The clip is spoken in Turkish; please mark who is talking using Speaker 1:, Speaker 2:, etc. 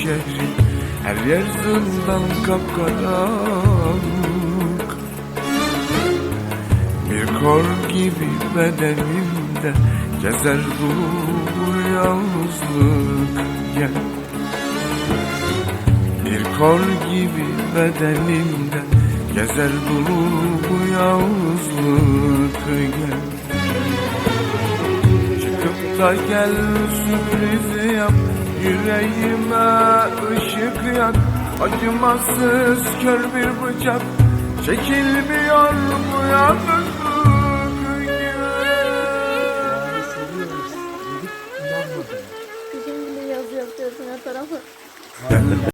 Speaker 1: şehrin, her yer zindan kapkaranlık. Bir kor gibi bedenimde gezer dolu bu yalnızlık. Gel. Bir kor gibi bedenimde gezer dolu bu yalnızlık. Gel. Çıkıp da gel sürpriz yap, yüreğime ışık yak. Acımasız kör bir bıçak, çekilmiyor bu yalnızlık.
Speaker 2: Kışın bile yazı yapıyorsun her tarafa.